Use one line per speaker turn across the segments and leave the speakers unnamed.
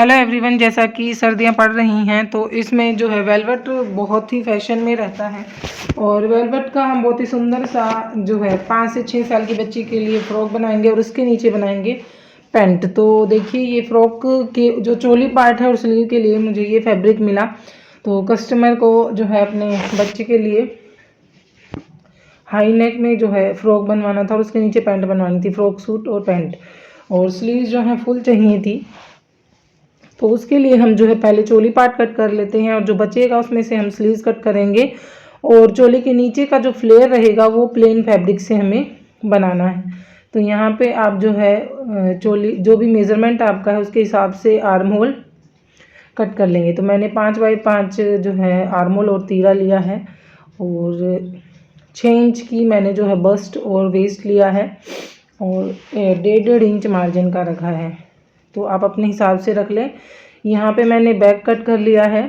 Hello everyone, जैसा कि सर्दियां पड़ रही हैं तो इसमें जो है वेलवेट बहुत ही फैशन में रहता है। और वेलवेट का हम बहुत ही सुंदर सा जो है 5 से 6 साल की बच्ची के लिए फ़्रॉक बनाएंगे और उसके नीचे बनाएंगे पैंट। तो देखिए, ये फ़्रॉक के जो चोली पार्ट है और स्लीव के लिए मुझे ये फैब्रिक मिला। तो कस्टमर को जो है अपने बच्चे के लिए हाई नेक में जो है फ़्रॉक बनवाना था और उसके नीचे पैंट बनवानी थी, फ़्रॉक सूट और पैंट, और स्लीव जो है फुल चाहिए थी। तो उसके लिए हम जो है पहले चोली पार्ट कट कर लेते हैं और जो बचेगा उसमें से हम स्लीव्स कट करेंगे। और चोली के नीचे का जो फ्लेयर रहेगा वो प्लेन फैब्रिक से हमें बनाना है। तो यहाँ पे आप जो है चोली जो भी मेज़रमेंट आपका है उसके हिसाब से आर्म होल कट कर लेंगे। तो मैंने 5 बाई 5 जो है आर्म होल और तीरा लिया है और 6 इंच की मैंने जो है बस्ट और वेस्ट लिया है और 1.5 इंच मार्जिन का रखा है। तो आप अपने हिसाब से रख लें। यहाँ पे मैंने बैक कट कर लिया है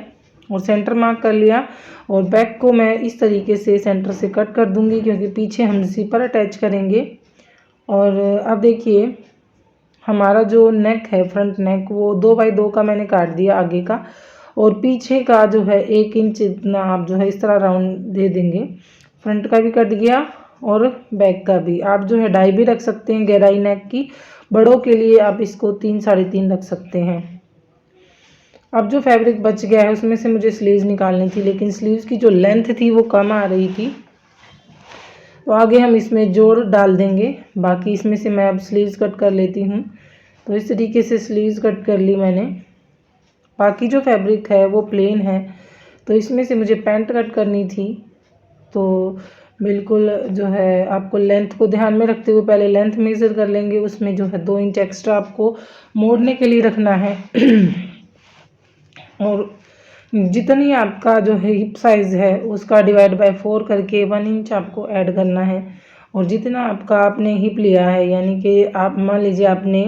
और सेंटर मार्क कर लिया और बैक को मैं इस तरीके से सेंटर से कट कर दूंगी क्योंकि पीछे हम ज़िपर अटैच करेंगे। और अब देखिए, हमारा जो नेक है, फ्रंट नेक, वो 2 बाई 2 का मैंने काट दिया आगे का, और पीछे का जो है 1 इंच इतना आप जो है इस तरह राउंड दे देंगे। फ्रंट का भी कट गया और बैक का भी। आप जो है डाई भी रख सकते हैं गहराई नेक की। बड़ों के लिए आप इसको 3 साढ़े 3 रख सकते हैं। अब जो फैब्रिक बच गया है उसमें से मुझे स्लीव्स निकालनी थी, लेकिन स्लीव्स की जो लेंथ थी वो कम आ रही थी, तो आगे हम इसमें जोड़ डाल देंगे। बाकी इसमें से मैं अब स्लीव्स कट कर लेती हूँ। तो इस तरीके से स्लीव्स कट कर ली मैंने। बाकी जो फैब्रिक है वो प्लेन है, तो इसमें से मुझे पैंट कट करनी थी। तो बिल्कुल जो है आपको लेंथ को ध्यान में रखते हुए पहले लेंथ मेज़र कर लेंगे। उसमें जो है 2 इंच एक्स्ट्रा आपको मोड़ने के लिए रखना है और जितनी आपका जो है हिप साइज़ है उसका डिवाइड बाय 4 करके 1 इंच आपको ऐड करना है। और जितना आपका आपने हिप लिया है, यानी कि आप मान लीजिए आपने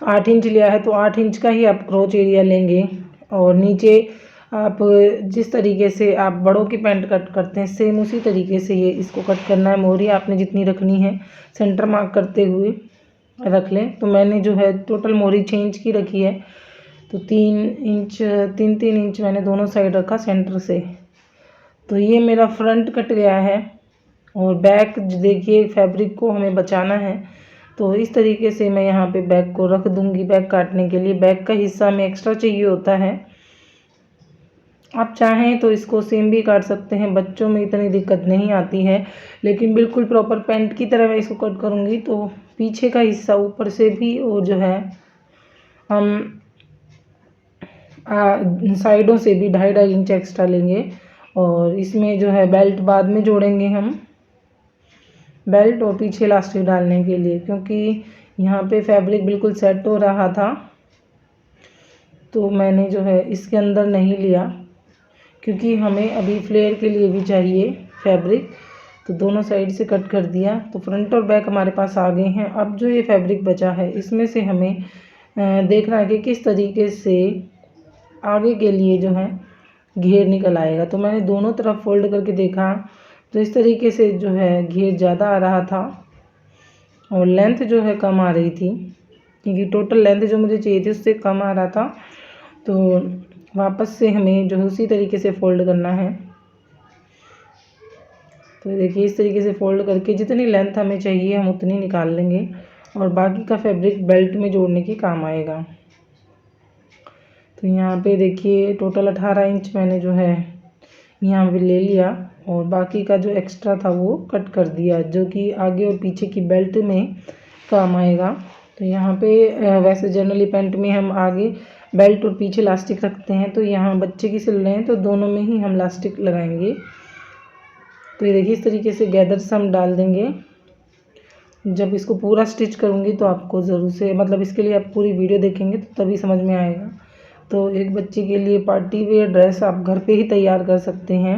8 इंच लिया है तो 8 इंच का ही आप क्रोच एरिया लेंगे। और नीचे आप जिस तरीके से आप बड़ों की पैंट कट करते हैं सेम उसी तरीके से ये इसको कट करना है। मोहरी आपने जितनी रखनी है सेंटर मार्क करते हुए रख लें। तो मैंने जो है टोटल मोहरी 6 इंच की रखी है, तो 3 इंच मैंने दोनों साइड रखा सेंटर से। तो ये मेरा फ्रंट कट गया है। और बैक देखिए, फैब्रिक को हमें बचाना है, तो इस तरीके से मैं यहाँ पे बैक को रख दूँगी। बैक काटने के लिए बैक का हिस्सा हमें एक्स्ट्रा चाहिए होता है। आप चाहें तो इसको सेम भी काट सकते हैं, बच्चों में इतनी दिक्कत नहीं आती है। लेकिन बिल्कुल प्रॉपर पैंट की तरह मैं इसको कट करूँगी तो पीछे का हिस्सा ऊपर से भी और जो है हम साइडों से भी 2.5 इंच एक्स्ट्रा लेंगे। और इसमें जो है बेल्ट बाद में जोड़ेंगे हम, बेल्ट और पीछे इलास्टिक डालने के लिए, क्योंकि यहाँ पे फैब्रिक बिल्कुल सेट हो रहा था तो मैंने जो है इसके अंदर नहीं लिया, क्योंकि हमें अभी फ्लेयर के लिए भी चाहिए फैब्रिक। तो दोनों साइड से कट कर दिया। तो फ्रंट और बैक हमारे पास आ गए हैं। अब जो ये फैब्रिक बचा है इसमें से हमें देखना है कि किस तरीके से आगे के लिए जो है घेर निकल आएगा। तो मैंने दोनों तरफ फोल्ड करके देखा तो इस तरीके से जो है घेर ज़्यादा आ रहा था और लेंथ जो है कम आ रही थी, क्योंकि टोटल लेंथ जो मुझे चाहिए थी उससे कम आ रहा था। तो वापस से हमें जो है उसी तरीके से फोल्ड करना है। तो देखिए, इस तरीके से फोल्ड करके जितनी लेंथ हमें चाहिए हम उतनी निकाल लेंगे और बाकी का फैब्रिक बेल्ट में जोड़ने के काम आएगा। तो यहाँ पे देखिए टोटल 18 इंच मैंने जो है यहाँ पे ले लिया और बाकी का जो एक्स्ट्रा था वो कट कर दिया, जो कि आगे और पीछे की बेल्ट में काम आएगा। तो यहाँ पे वैसे जनरली पैंट में हम आगे बेल्ट और पीछे इलास्टिक रखते हैं, तो यहाँ बच्चे की सिल रहे हैं तो दोनों में ही हम इलास्टिक लगाएंगे। तो ये देखिए, इस तरीके से गैदर्स हम डाल देंगे। जब इसको पूरा स्टिच करूँगी तो आपको ज़रूर से, मतलब इसके लिए आप पूरी वीडियो देखेंगे तो तभी समझ में आएगा। तो एक बच्चे के लिए पार्टी वेयर ड्रेस आप घर पे ही तैयार कर सकते हैं।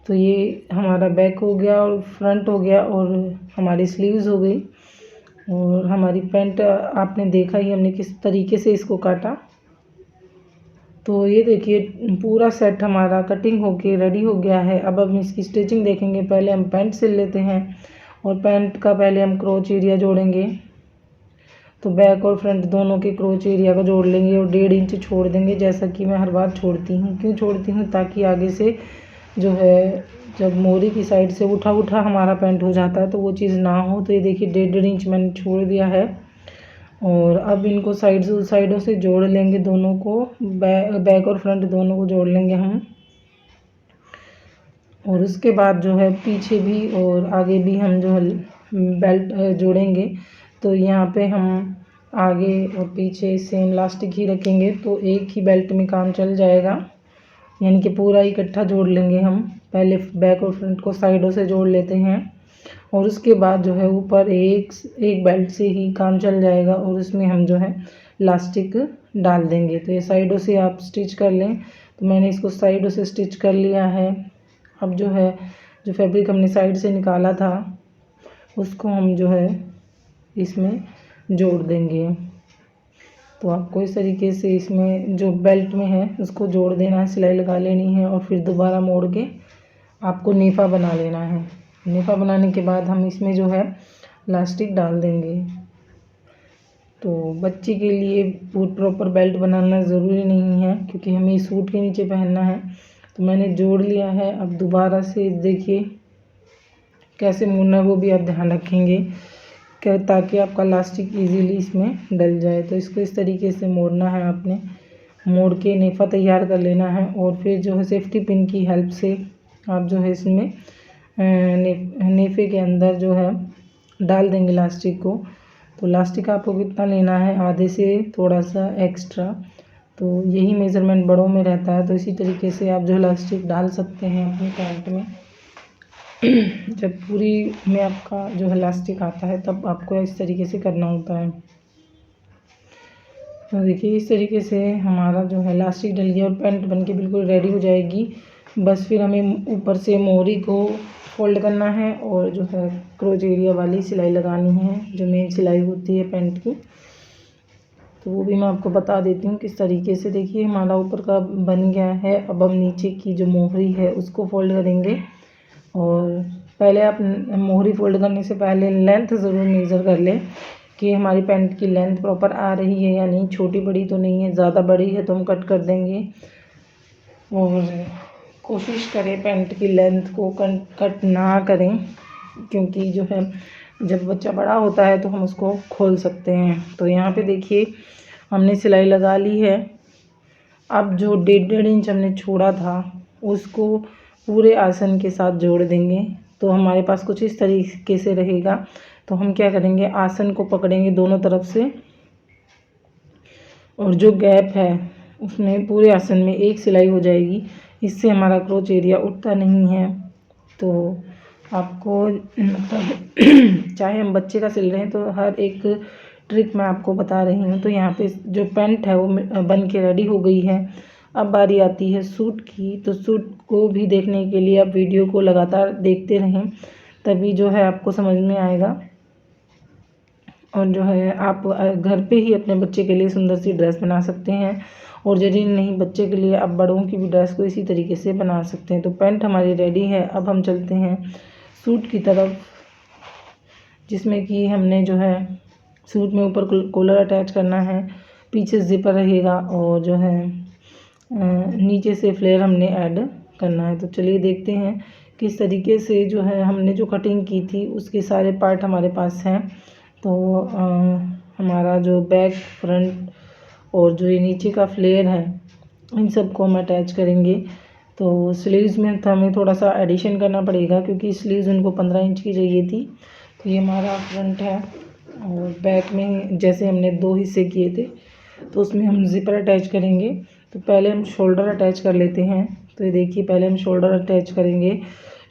तो ये हमारा बैक हो गया और फ्रंट हो गया और हमारी स्लीव्स हो गई और हमारी पैंट आपने देखा ही हमने किस तरीके से इसको काटा। तो ये देखिए पूरा सेट हमारा कटिंग होके रेडी हो गया है। अब हम इसकी स्टिचिंग देखेंगे। पहले हम पैंट सिल लेते हैं और पैंट का पहले हम क्रोच एरिया जोड़ेंगे। तो बैक और फ्रंट दोनों के क्रोच एरिया को जोड़ लेंगे और 1.5 इंच छोड़ देंगे, जैसा कि मैं हर बार छोड़ती हूँ। क्यों छोड़ती हूँ? ताकि आगे से जो है जब मोरी की साइड से उठा उठा हमारा पैंट हो जाता है तो वो चीज़ ना हो। तो ये देखिए 1.5 इंच मैंने छोड़ दिया है और अब इनको साइडों से जोड़ लेंगे दोनों को, बैक और फ्रंट दोनों को जोड़ लेंगे हम। और उसके बाद जो है पीछे भी और आगे भी हम जो है बेल्ट जोड़ेंगे। तो यहाँ पे हम आगे और पीछे सेम इलास्टिक ही रखेंगे तो एक ही बेल्ट में काम चल जाएगा, यानी कि पूरा इकट्ठा जोड़ लेंगे हम। पहले बैक और फ्रंट को साइडों से जोड़ लेते हैं और उसके बाद जो है ऊपर एक बेल्ट से ही काम चल जाएगा और उसमें हम जो है इलास्टिक डाल देंगे। तो ये साइडों से आप स्टिच कर लें। तो मैंने इसको साइडों से स्टिच कर लिया है। अब जो है जो फैब्रिक हमने साइड से निकाला था उसको हम जो है इसमें जोड़ देंगे। तो आपको इस तरीके से इसमें जो बेल्ट में है उसको जोड़ देना है, सिलाई लगा लेनी है और फिर दोबारा मोड़ के आपको नेफा बना लेना है। नेफा बनाने के बाद हम इसमें जो है इलास्टिक डाल देंगे। तो बच्चे के लिए प्रॉपर बेल्ट बनाना ज़रूरी नहीं है क्योंकि हमें सूट के नीचे पहनना है। तो मैंने जोड़ लिया है। अब दोबारा से देखिए कैसे मोड़ना है वो भी आप ध्यान रखेंगे ताकि आपका इलास्टिक इजीली इसमें डल जाए। तो इसको इस तरीके से मोड़ना है आपने, मोड़ के नेफा तैयार कर लेना है और फिर जो है सेफ्टी पिन की हेल्प से आप जो है इसमें नेफे के अंदर जो है डाल देंगे इलास्टिक को। तो इलास्टिक आपको कितना लेना है, आधे से थोड़ा सा एक्स्ट्रा। तो यही मेज़रमेंट बड़ों में रहता है। तो इसी तरीके से आप जो इलास्टिक डाल सकते हैं अपनी पैंट में। जब पूरी में आपका जो है इलास्टिक आता है तब आपको इस तरीके से करना होता है। तो देखिए इस तरीके से हमारा जो है इलास्टिक डल गया और पैंट बनके बिल्कुल रेडी हो जाएगी। बस फिर हमें ऊपर से मोरी को फोल्ड करना है और जो है क्रोच एरिया वाली सिलाई लगानी है, जो मेन सिलाई होती है पैंट की। तो वो भी मैं आपको बता देती हूँ किस तरीके से। देखिए हमारा ऊपर का बन गया है। अब हम नीचे की जो मोहरी है उसको फोल्ड करेंगे और पहले आप मोहरी फोल्ड करने से पहले लेंथ ज़रूर मेज़र कर लें कि हमारी पैंट की लेंथ प्रॉपर आ रही है या नहीं, छोटी बड़ी तो नहीं है। ज़्यादा बड़ी है तो हम कट कर देंगे और कोशिश करें पैंट की लेंथ को कट ना करें क्योंकि जो है जब बच्चा बड़ा होता है तो हम उसको खोल सकते हैं। तो यहाँ पे देखिए हमने सिलाई लगा ली है। अब जो 1.5 इंच हमने छोड़ा था उसको पूरे आसन के साथ जोड़ देंगे। तो हमारे पास कुछ इस तरीके से रहेगा। तो हम क्या करेंगे, आसन को पकड़ेंगे दोनों तरफ से और जो गैप है उसमें पूरे आसन में एक सिलाई हो जाएगी। इससे हमारा क्रोच एरिया उठता नहीं है। तो आपको मतलब चाहे हम बच्चे का सिल रहे हैं तो हर एक ट्रिक मैं आपको बता रही हूँ। तो यहाँ पे जो पैंट है वो बन के रेडी हो गई है। अब बारी आती है सूट की। तो सूट को भी देखने के लिए आप वीडियो को लगातार देखते रहें, तभी जो है आपको समझ में आएगा और जो है आप घर पे ही अपने बच्चे के लिए सुंदर सी ड्रेस बना सकते हैं। और यदि नहीं बच्चे के लिए आप बड़ों की भी ड्रेस को इसी तरीके से बना सकते हैं। तो पैंट हमारी रेडी है। अब हम चलते हैं सूट की तरफ, जिसमें कि हमने जो है सूट में ऊपर कॉलर अटैच करना है, पीछे ज़िपर रहेगा और जो है नीचे से फ्लेयर हमने ऐड करना है। तो चलिए देखते हैं किस तरीके से जो है हमने जो कटिंग की थी उसके सारे पार्ट हमारे पास हैं। तो हमारा जो बैक फ्रंट और जो ये नीचे का फ्लेयर है इन सबको हम अटैच करेंगे। तो स्लीव्स में तो हमें थोड़ा सा एडिशन करना पड़ेगा क्योंकि स्लीव्स उनको 15 इंच की चाहिए थी। तो ये हमारा फ्रंट है और बैक में जैसे हमने 2 हिस्से किए थे तो उसमें हम ज़िपर अटैच करेंगे। तो पहले हम शोल्डर अटैच कर लेते हैं। तो ये देखिए पहले हम शोल्डर अटैच करेंगे।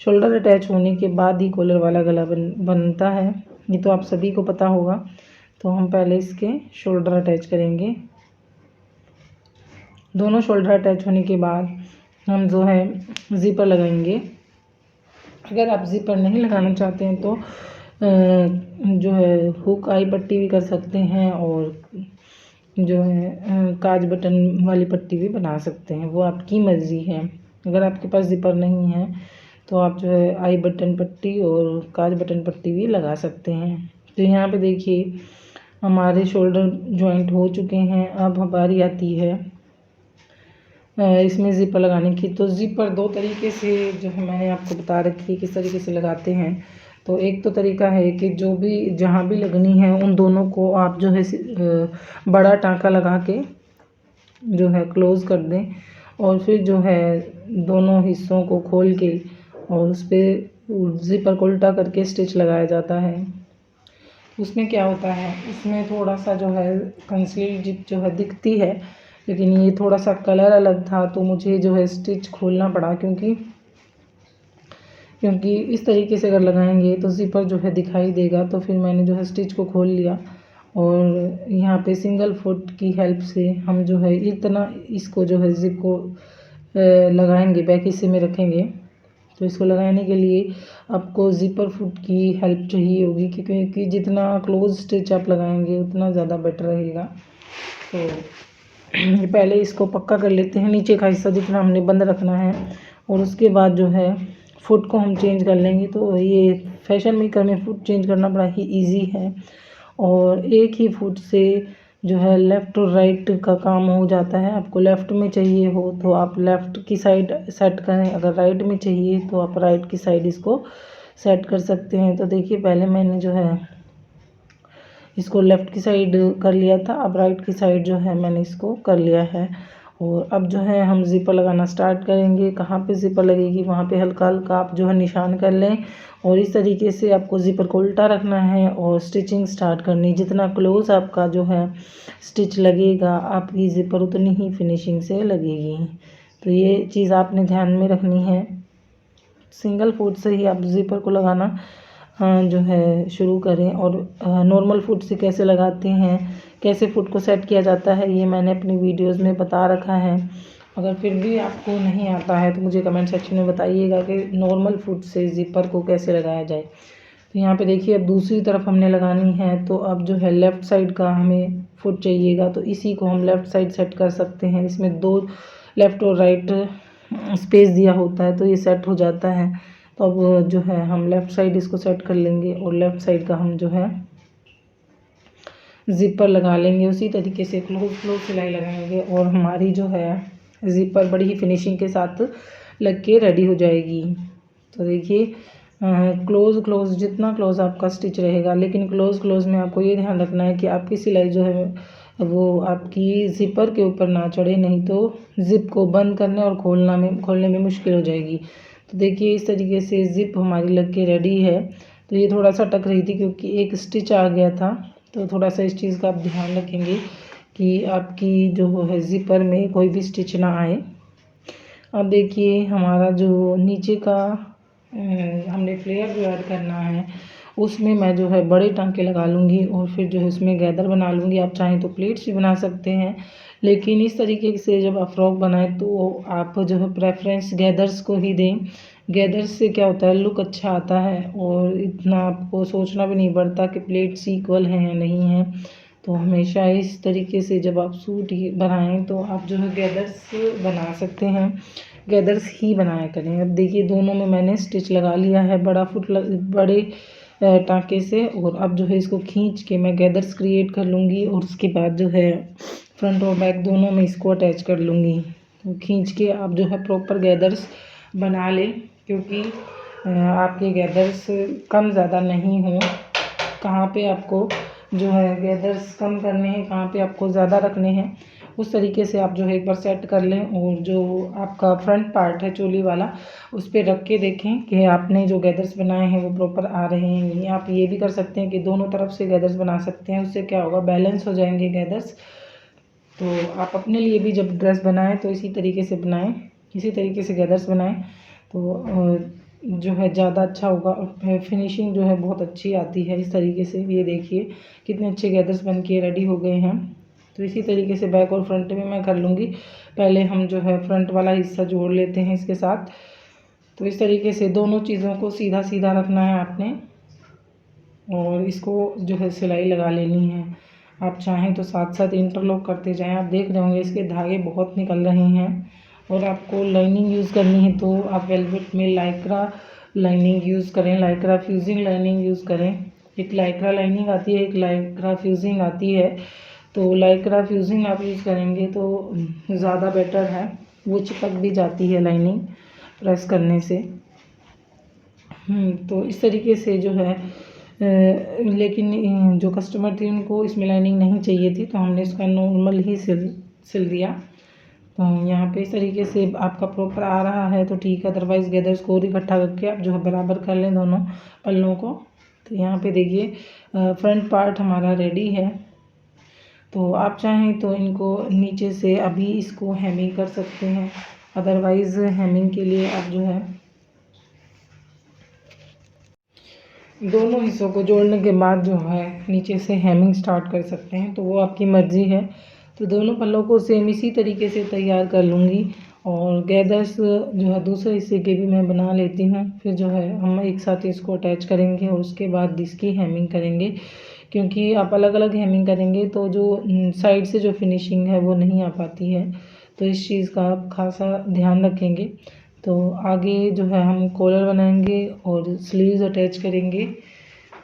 शोल्डर अटैच होने के बाद ही कॉलर वाला गला बनता है, ये तो आप सभी को पता होगा। तो हम पहले इसके शोल्डर अटैच करेंगे। दोनों शोल्डर अटैच होने के बाद हम जो है ज़िपर लगाएंगे। अगर आप ज़िपर नहीं लगाना चाहते हैं तो जो है हुक आई पट्टी भी कर सकते हैं और जो है काज बटन वाली पट्टी भी बना सकते हैं, वो आपकी मर्ज़ी है। अगर आपके पास ज़िपर नहीं है तो आप जो है आई बटन पट्टी और काज बटन पट्टी भी लगा सकते हैं। तो यहाँ पे देखिए हमारे शोल्डर जॉइंट हो चुके हैं। अब बारी आती है इसमें ज़िपर लगाने की। तो ज़िपर दो तरीके से जो है मैंने आपको बता रखी है किस तरीके से लगाते हैं। तो एक तो तरीका है कि जो भी जहाँ भी लगनी है उन दोनों को आप जो है बड़ा टाँका लगा के जो है क्लोज़ कर दें और फिर जो है दोनों हिस्सों को खोल के और उस पर ज़िपर को उल्टा करके स्टिच लगाया जाता है। उसमें क्या होता है, इसमें थोड़ा सा जो है कंसील्ड जिप जो है दिखती है, लेकिन ये थोड़ा सा कलर अलग था तो मुझे जो है स्टिच खोलना पड़ा, क्योंकि इस तरीके से अगर लगाएंगे तो ज़िपर जो है दिखाई देगा। तो फिर मैंने जो है स्टिच को खोल लिया और यहाँ पे सिंगल फुट की हेल्प से हम जो है इतना इसको जो है ज़िप को लगाएंगे, बैक हिस्से में रखेंगे। तो इसको लगाने के लिए आपको ज़िपर फुट की हेल्प चाहिए होगी, क्योंकि जितना क्लोज स्टिच आप लगाएंगे उतना ज़्यादा बेटर रहेगा। तो पहले इसको पक्का कर लेते हैं, नीचे का हिस्सा जितना हमने बंद रखना है, और उसके बाद जो है फुट को हम चेंज कर लेंगे। तो ये फैशन मेकर में फुट चेंज करना बड़ा ही इजी है और एक ही फुट से जो है लेफ़्ट और राइट का काम हो जाता है। आपको लेफ़्ट में चाहिए हो तो आप लेफ़्ट की साइड सेट करें, अगर राइट में चाहिए तो आप राइट की साइड इसको सेट कर सकते हैं। तो देखिए पहले मैंने जो है इसको लेफ़्ट की साइड कर लिया था, अब राइट की साइड जो है मैंने इसको कर लिया है। और अब जो है हम ज़िपर लगाना स्टार्ट करेंगे। कहाँ पे ज़िपर लगेगी वहाँ पे हल्का हल्का आप जो है निशान कर लें और इस तरीके से आपको ज़िपर को उल्टा रखना है और स्टिचिंग स्टार्ट करनी। जितना क्लोज आपका जो है स्टिच लगेगा आपकी ज़िपर उतनी ही फिनिशिंग से लगेगी। तो ये चीज़ आपने ध्यान में रखनी है। सिंगल फुट से ही आप ज़िपर को लगाना जो है शुरू करें। और नॉर्मल फुट से कैसे लगाते हैं, कैसे फुट को सेट किया जाता है, ये मैंने अपनी वीडियोस में बता रखा है। अगर फिर भी आपको नहीं आता है तो मुझे कमेंट सेक्शन में बताइएगा कि नॉर्मल फुट से ज़िपर को कैसे लगाया जाए। तो यहाँ पे देखिए अब दूसरी तरफ हमने लगानी है, तो अब जो है लेफ़्ट साइड का हमें फुट चाहिएगा, तो इसी को हम लेफ़्ट साइड सेट कर सकते हैं। इसमें दो लेफ़्ट और राइट स्पेस दिया होता है तो ये सेट हो जाता है। तो अब जो है हम लेफ़्ट साइड इसको सेट कर लेंगे और लेफ़्ट साइड का हम जो है ज़िपर लगा लेंगे। उसी तरीके से क्लोज सिलाई लगाएंगे और हमारी जो है ज़िपर बड़ी ही फिनिशिंग के साथ लग के रेडी हो जाएगी। तो देखिए क्लोज जितना क्लोज आपका स्टिच रहेगा, लेकिन क्लोज में आपको ये ध्यान रखना है कि आपकी सिलाई जो है वो आपकी ज़िपर के ऊपर ना चढ़े, नहीं तो ज़िप को बंद करने और खोलने में मुश्किल हो जाएगी। तो देखिए इस तरीके से ज़िप हमारी लग के रेडी है। तो ये थोड़ा सा टक रही थी क्योंकि एक स्टिच आ गया था, तो थोड़ा सा इस चीज़ का आप ध्यान रखेंगे कि आपकी जो है ज़िपर में कोई भी स्टिच ना आए। अब देखिए हमारा जो नीचे का हमने फ्लेयर जो ऐड करना है उसमें मैं जो है बड़े टांके लगा लूँगी और फिर जो है उसमें गैदर बना लूँगी। आप चाहें तो प्लेट्स भी बना सकते हैं, लेकिन इस तरीके से जब आप फ्रॉक बनाएं तो आप जो है प्रेफरेंस गैदर्स को ही दें। गैदर्स से क्या होता है, लुक अच्छा आता है और इतना आपको सोचना भी नहीं पड़ता कि प्लेट्स इक्वल हैं या नहीं हैं। तो हमेशा इस तरीके से जब आप सूट ही बनाएं तो आप जो है गैदर्स बना सकते हैं, गैदर्स ही बनाया करें। अब देखिए दोनों में मैंने स्टिच लगा लिया है बड़े टाँके से, और अब जो है इसको खींच के मैं गैदर्स क्रिएट कर लूँगी और उसके बाद जो है फ्रंट और बैक दोनों में इसको अटैच कर लूँगी। तो खींच के आप जो है प्रॉपर गैदर्स बना लें, क्योंकि आपके गैदर्स कम ज़्यादा नहीं हों। कहाँ पे आपको जो है गैदर्स कम करने हैं, कहाँ पे आपको ज़्यादा रखने हैं, उस तरीके से आप जो है एक बार सेट कर लें। और जो आपका फ्रंट पार्ट है चोली वाला उस पर रख के देखें कि आपने जो गैदर्स बनाए हैं वो प्रॉपर आ रहे हैं नहीं। आप ये भी कर सकते हैं कि दोनों तरफ से गैदर्स बना सकते हैं, उससे क्या होगा बैलेंस हो जाएंगे गैदर्स। तो आप अपने लिए भी जब ड्रेस बनाएं तो इसी तरीके से बनाएं, इसी तरीके से गैदर्स बनाएं तो जो है ज़्यादा अच्छा होगा और फिनिशिंग जो है बहुत अच्छी आती है इस तरीके से। ये देखिए कितने अच्छे गैदर्स बन के रेडी हो गए हैं। तो इसी तरीके से बैक और फ्रंट में मैं कर लूँगी। पहले हम जो है फ्रंट वाला हिस्सा जोड़ लेते हैं इसके साथ। तो इस तरीके से दोनों चीज़ों को सीधा सीधा रखना है आपने और इसको जो है सिलाई लगा लेनी है। आप चाहें तो साथ साथ इंटरलॉक करते जाएं। आप देख रहे होंगे इसके धागे बहुत निकल रहे हैं। और आपको लाइनिंग यूज़ करनी है तो आप वेलवेट में लाइक्रा लाइनिंग यूज़ करें, लाइक्रा फ्यूजिंग लाइनिंग यूज़ करें। एक लाइक्रा लाइनिंग आती है, एक लाइक्रा फ्यूजिंग आती है। तो लाइक्रा फ्यूजिंग आप यूज़ करेंगे तो ज़्यादा बेटर है, वो चिपक भी जाती है लाइनिंग प्रेस करने से। तो इस तरीके से जो है लेकिन जो कस्टमर थी उनको इसमें लाइनिंग नहीं चाहिए थी, तो हमने इसका नॉर्मल ही सिल दिया। तो यहाँ पे इस तरीके से आपका प्रॉपर आ रहा है तो ठीक है, अदरवाइज़ गैदर्स को और इकट्ठा करके आप जो है बराबर कर लें दोनों पल्लों को। तो यहाँ पे देखिए फ्रंट पार्ट हमारा रेडी है। तो आप चाहें तो इनको नीचे से अभी इसको हेमिंग कर सकते हैं, अदरवाइज़ हेमिंग के लिए आप जो है दोनों हिस्सों को जोड़ने के बाद जो है नीचे से हेमिंग स्टार्ट कर सकते हैं, तो वो आपकी मर्ज़ी है। तो दोनों पल्लों को सेम इसी तरीके से तैयार कर लूँगी और गैदर्स जो है दूसरे हिस्से के भी मैं बना लेती हूँ। फिर जो है हम एक साथ इसको अटैच करेंगे और उसके बाद इसकी हेमिंग करेंगे, क्योंकि आप अलग अलग हेमिंग करेंगे तो जो साइड से जो फिनिशिंग है वो नहीं आ पाती है, तो इस चीज़ का आप खासा ध्यान रखेंगे। तो आगे जो है हम कॉलर बनाएंगे और स्लीव्स अटैच करेंगे,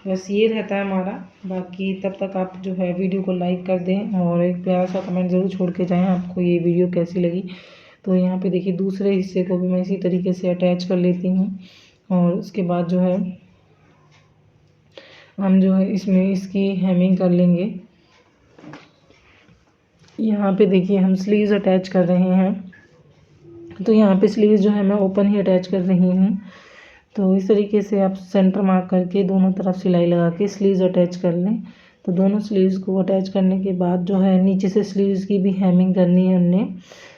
बस ये रहता है हमारा। बाकी तब तक आप जो है वीडियो को लाइक कर दें और एक प्यारा सा कमेंट ज़रूर छोड़ के जाएं आपको ये वीडियो कैसी लगी। तो यहाँ पे देखिए दूसरे हिस्से को भी मैं इसी तरीके से अटैच कर लेती हूँ और उसके बाद जो है हम जो है इसमें इसकी हेमिंग कर लेंगे। यहाँ पे देखिए हम स्लीव्स अटैच कर रहे हैं, तो यहाँ पे स्लीव्स जो है मैं ओपन ही अटैच कर रही हूँ। तो इस तरीके से आप सेंटर मार्क करके दोनों तरफ सिलाई लगा के स्लीव्स अटैच कर लें। तो दोनों स्लीव्स को अटैच करने के बाद जो है नीचे से स्लीव्स की भी हेमिंग करनी है हमने।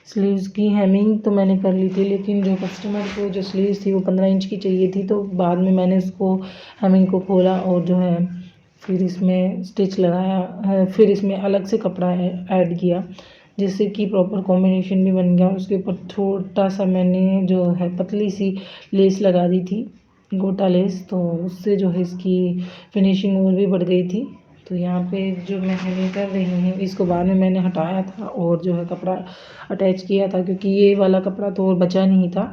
स्लीव्स की हेमिंग तो मैंने कर ली थी, लेकिन जो कस्टमर को जो स्लीव्स थी वो 15 इंच की चाहिए थी, तो बाद में मैंने उसको हेमिंग को खोला और जो है फिर इसमें स्टिच लगाया, फिर इसमें अलग से कपड़ा ऐड किया जिससे कि प्रॉपर कॉम्बिनेशन भी बन गया। उसके ऊपर छोटा सा मैंने जो है पतली सी लेस लगा दी थी, गोटा लेस, तो उससे जो है इसकी फिनिशिंग और भी बढ़ गई थी। तो यहाँ पे जो मैं हेमिंग कर रही हूँ इसको बाद में मैंने हटाया था और जो है कपड़ा अटैच किया था, क्योंकि ये वाला कपड़ा तो और बचा नहीं था।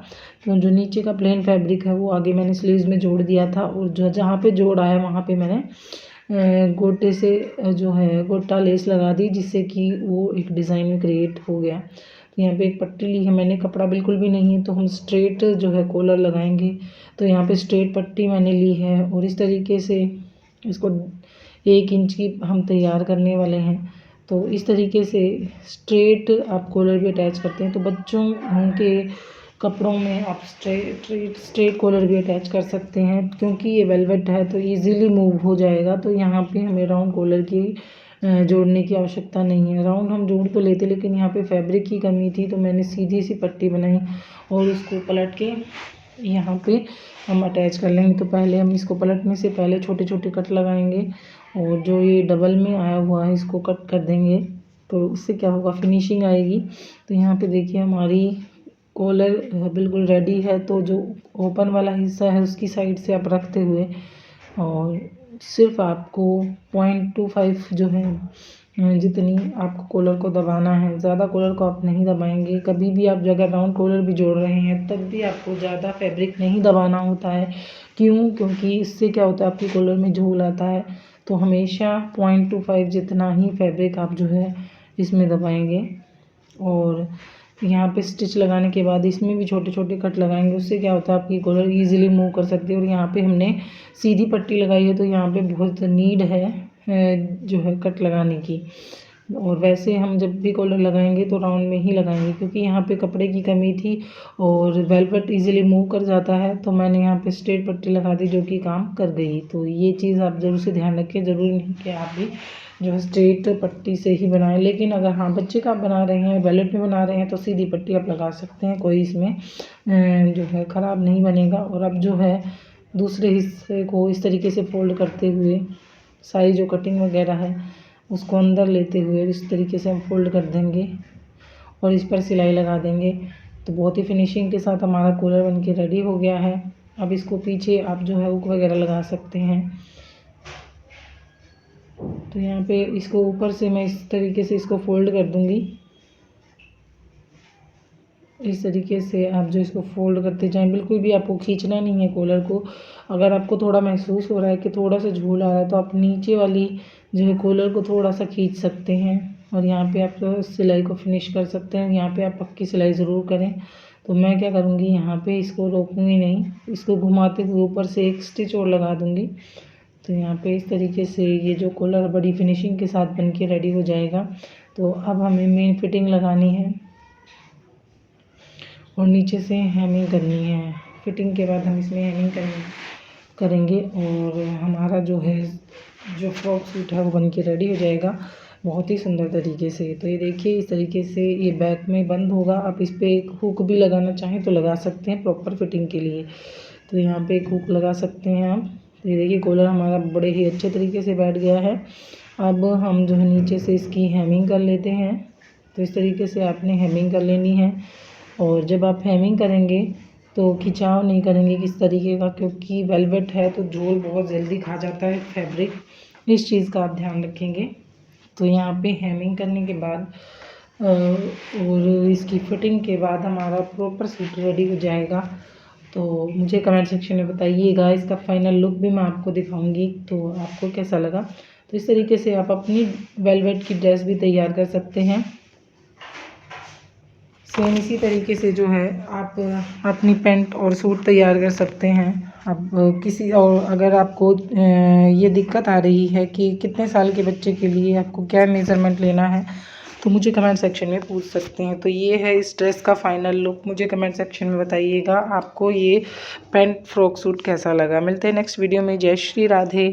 तो जो नीचे का प्लेन फैब्रिक है वो आगे मैंने स्लीव्स में जोड़ दिया था और जो जहाँ पे जोड़ा है वहाँ पे मैंने गोटे से जो है गोटा लेस लगा दी, जिससे कि वो एक डिज़ाइन क्रिएट हो गया। तो यहाँ पे एक पट्टी ली है मैंने, कपड़ा बिल्कुल भी नहीं है, तो हम स्ट्रेट जो है कॉलर लगाएंगे। तो यहाँ पे स्ट्रेट पट्टी मैंने ली है और इस तरीके से इसको 1 इंच की हम तैयार करने वाले हैं। तो इस तरीके से स्ट्रेट आप कॉलर भी अटैच करते हैं, तो बच्चों के कपड़ों में आप स्ट्रेट कॉलर भी अटैच कर सकते हैं, क्योंकि ये वेलवेट है तो इजीली मूव हो जाएगा। तो यहाँ पे हमें राउंड कॉलर की जोड़ने की आवश्यकता नहीं है। राउंड हम जोड़ तो लेते, लेकिन यहाँ पे फैब्रिक की कमी थी तो मैंने सीधी सी पट्टी बनाई और उसको पलट के यहाँ पे हम अटैच कर लेंगे। तो पहले हम इसको पलटने से पहले छोटे छोटे कट लगाएंगे और जो ये डबल में आया हुआ है इसको कट कर देंगे, तो उससे क्या होगा फिनिशिंग आएगी। तो यहाँ पे देखिए हमारी कॉलर बिल्कुल रेडी है। तो जो ओपन वाला हिस्सा है उसकी साइड से आप रखते हुए और सिर्फ आपको 0.25 जो है जितनी आपको कॉलर को दबाना है, ज़्यादा कॉलर को आप नहीं दबाएंगे। कभी भी आप अगर राउंड कॉलर भी जोड़ रहे हैं तब भी आपको ज़्यादा फैब्रिक नहीं दबाना होता है। क्यों? क्योंकि इससे क्या होता है आपकी कॉलर में झोल आता है। तो हमेशा 0.25 जितना ही फैब्रिक आप जो है इसमें दबाएंगे और यहाँ पे स्टिच लगाने के बाद इसमें भी छोटे छोटे कट लगाएंगे। उससे क्या होता है आपकी कॉलर इजीली मूव कर सकती है। और यहाँ पे हमने सीधी पट्टी लगाई है तो यहाँ पे बहुत नीड है जो है कट लगाने की। और वैसे हम जब भी कॉलर लगाएंगे तो राउंड में ही लगाएंगे, क्योंकि यहाँ पे कपड़े की कमी थी और वेलवेट इजीली मूव कर जाता है। तो मैंने यहाँ पे स्ट्रेट पट्टी लगा दी जो कि काम कर गई। तो ये चीज़ आप ज़रूर से ध्यान रखें, ज़रूरी नहीं कि आप भी जो है स्ट्रेट पट्टी से ही बनाएं। लेकिन अगर हाँ बच्चे का आप बना रहे हैं, वेलवेट में बना रहे हैं, तो सीधी पट्टी आप लगा सकते हैं, कोई इसमें जो है ख़राब नहीं बनेगा। और अब जो है दूसरे हिस्से को इस तरीके से फोल्ड करते हुए सारी जो कटिंग वगैरह है उसको अंदर लेते हुए इस तरीके से हम फोल्ड कर देंगे और इस पर सिलाई लगा देंगे। तो बहुत ही फिनिशिंग के साथ हमारा कूलर बन के रेडी हो गया है। अब इसको पीछे आप जो है हुक वगैरह लगा सकते हैं। तो यहाँ पे इसको ऊपर से मैं इस तरीके से इसको फोल्ड कर दूँगी इस तरीके से आप जो इसको फोल्ड करते जाएं, बिल्कुल भी आपको खींचना नहीं है कॉलर को। अगर आपको थोड़ा महसूस हो रहा है कि थोड़ा सा झूल आ रहा है तो आप नीचे वाली जो है कॉलर को थोड़ा सा खींच सकते हैं और यहाँ पे आप सिलाई को फिनिश कर सकते हैं। यहाँ पे आप पक्की सिलाई ज़रूर करें। तो मैं क्या करूँगी, यहाँ पे इसको रोकूँगी नहीं, इसको घुमाते हुए ऊपर से एक स्टिच और लगा दूँगी। तो यहाँ पे इस तरीके से ये जो कॉलर बड़ी फिनिशिंग के साथ बन के रेडी हो जाएगा। तो अब हमें मेन फिटिंग लगानी है और नीचे से हेमिंग करनी है। फिटिंग के बाद हम इसमें हेमिंग करेंगे और हमारा जो है जो फ्रॉक सूट है वो बन के रेडी हो जाएगा बहुत ही सुंदर तरीके से। तो ये देखिए इस तरीके से ये बैक में बंद होगा। आप इस पर एक हुक भी लगाना चाहें तो लगा सकते हैं प्रॉपर फिटिंग के लिए। तो यहाँ पे एक हुक लगा सकते हैं आप। तो ये देखिए कॉलर हमारा बड़े ही अच्छे तरीके से बैठ गया है। अब हम जो है नीचे से इसकी हेमिंग कर लेते हैं। तो इस तरीके से आपने हेमिंग कर लेनी है और जब आप हेमिंग करेंगे तो खिंचाव नहीं करेंगे किस तरीके का, क्योंकि वेलवेट है तो झोल बहुत जल्दी खा जाता है फैब्रिक, इस चीज़ का आप ध्यान रखेंगे। तो यहाँ पे हेमिंग करने के बाद और इसकी फिटिंग के बाद हमारा प्रॉपर सूट रेडी हो जाएगा। तो मुझे कमेंट सेक्शन में बताइएगा, इसका फाइनल लुक भी मैं आपको दिखाऊंगी तो आपको कैसा लगा। तो इस तरीके से आप अपनी वेलवेट की ड्रेस भी तैयार कर सकते हैं। सेम इसी तरीके से जो है आप अपनी पैंट और सूट तैयार कर सकते हैं। अब किसी और अगर आपको ये दिक्कत आ रही है कि कितने साल के बच्चे के लिए आपको क्या मेज़रमेंट लेना है तो मुझे कमेंट सेक्शन में पूछ सकते हैं। तो ये है इस ड्रेस का फाइनल लुक। मुझे कमेंट सेक्शन में बताइएगा आपको ये पैंट फ्रॉक सूट कैसा लगा। मिलते हैं नेक्स्ट वीडियो में। जय श्री राधे।